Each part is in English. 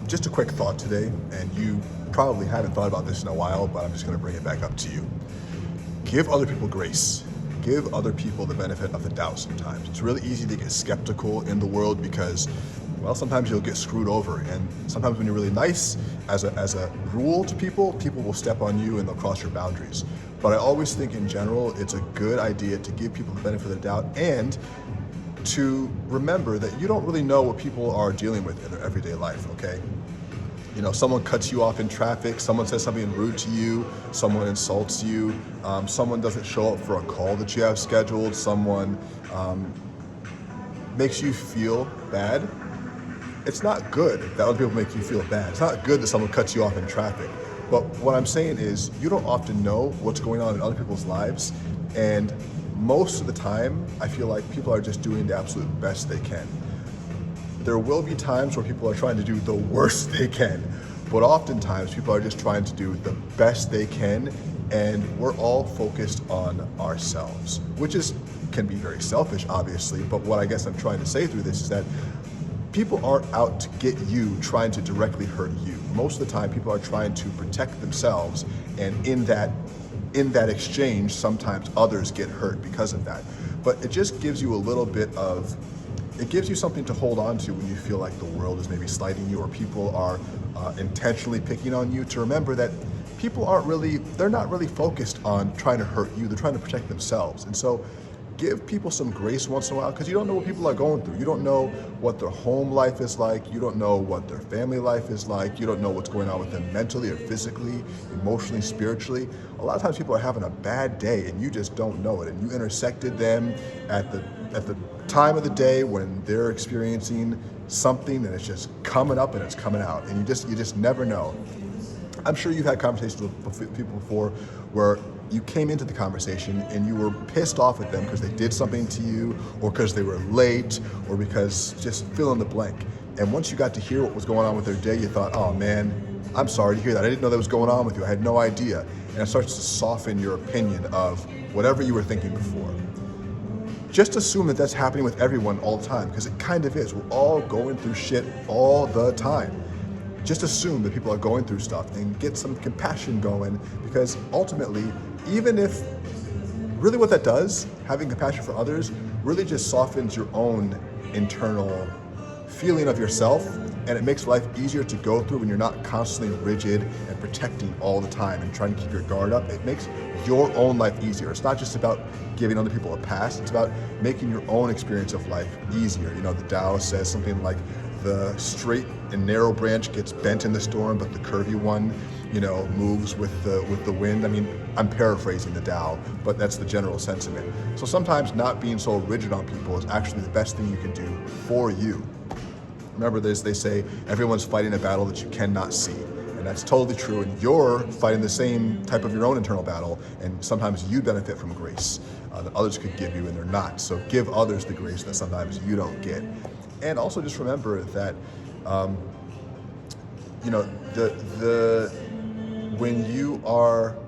Just a quick thought today, and you probably haven't thought about this in a while, but I'm just going to bring it back up to you. Give other people grace. Give other people the benefit of the doubt sometimes. It's really easy to get skeptical in the world because, well, sometimes you'll get screwed over. And sometimes when you're really nice, as a rule to people, people will step on you and they'll cross your boundaries. But I always think in general, it's a good idea to give people the benefit of the doubt and to remember that you don't really know what people are dealing with in their everyday life, okay? You know, someone cuts you off in traffic, someone says something rude to you, someone insults you, someone doesn't show up for a call that you have scheduled, someone makes you feel bad. It's not good that other people make you feel bad. It's not good that someone cuts you off in traffic. But what I'm saying is you don't often know what's going on in other people's lives, and most of the time, I feel like people are just doing the absolute best they can. There will be times where people are trying to do the worst they can, but oftentimes people are just trying to do the best they can, and we're all focused on ourselves, which can be very selfish, obviously, but what I guess I'm trying to say through this is that people aren't out to get you trying to directly hurt you. Most of the time, people are trying to protect themselves, and in that exchange, sometimes others get hurt because of that. But it just gives you a little bit of, it gives you something to hold on to when you feel like the world is maybe slighting you or people are intentionally picking on you, to remember that people they're not really focused on trying to hurt you, they're trying to protect themselves. And so give people some grace once in a while, because you don't know what people are going through. You don't know what their home life is like. You don't know what their family life is like. You don't know what's going on with them mentally or physically, emotionally, spiritually. A lot of times people are having a bad day and you just don't know it. And you intersected them at the time of the day when they're experiencing something and it's just coming up and it's coming out. And you just never know. I'm sure you've had conversations with people before where you came into the conversation and you were pissed off at them because they did something to you, or because they were late, or because just fill in the blank. And once you got to hear what was going on with their day, you thought, oh man, I'm sorry to hear that. I didn't know that was going on with you. I had no idea. And it starts to soften your opinion of whatever you were thinking before. Just assume that that's happening with everyone all the time, because it kind of is. We're all going through shit all the time. Just assume that people are going through stuff and get some compassion going, because ultimately, even if really what that does, having compassion for others, really just softens your own internal feeling of yourself, and it makes life easier to go through when you're not constantly rigid and protecting all the time and trying to keep your guard up. It makes your own life easier. It's not just about giving other people a pass, it's about making your own experience of life easier. You know, the Tao says something like, the straight and narrow branch gets bent in the storm, but the curvy one, moves with the wind. I mean, I'm paraphrasing the Tao, but that's the general sentiment. So sometimes not being so rigid on people is actually the best thing you can do for you. Remember this, they say everyone's fighting a battle that you cannot see. And that's totally true, and you're fighting the same type of your own internal battle, and sometimes you benefit from grace that others could give you and they're not. So give others the grace that sometimes you don't get. And also just remember that, when you are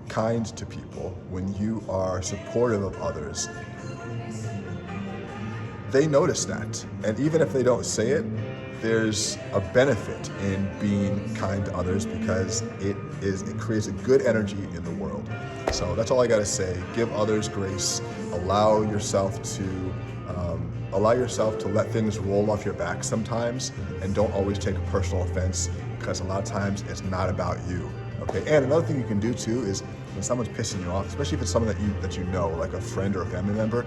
kind to people, when you are supportive of others, they notice that. And even if they don't say it, there's a benefit in being kind to others, because it creates a good energy in the world. So that's all I gotta say. Give others grace. Allow yourself to let things roll off your back sometimes, and don't always take a personal offense, because a lot of times it's not about you. Okay. And another thing you can do too is when someone's pissing you off, especially if it's someone that you know, like a friend or a family member,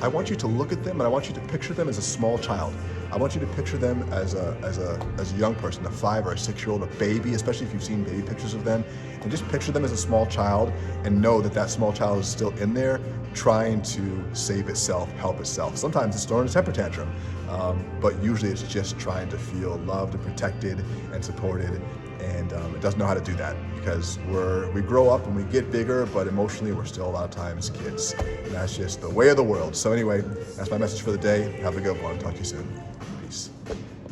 I want you to look at them and I want you to picture them as a small child. I want you to picture them as a young person, a 5 or a 6-year-old, a baby, especially if you've seen baby pictures of them, and just picture them as a small child and know that that small child is still in there trying to save itself, help itself. Sometimes it's throwing a temper tantrum, but usually it's just trying to feel loved and protected and supported, and it doesn't know how to do that because we grow up and we get bigger, but emotionally we're still a lot of times kids. And that's just the way of the world. So anyway, that's my message for the day. Have a good one. Talk to you soon.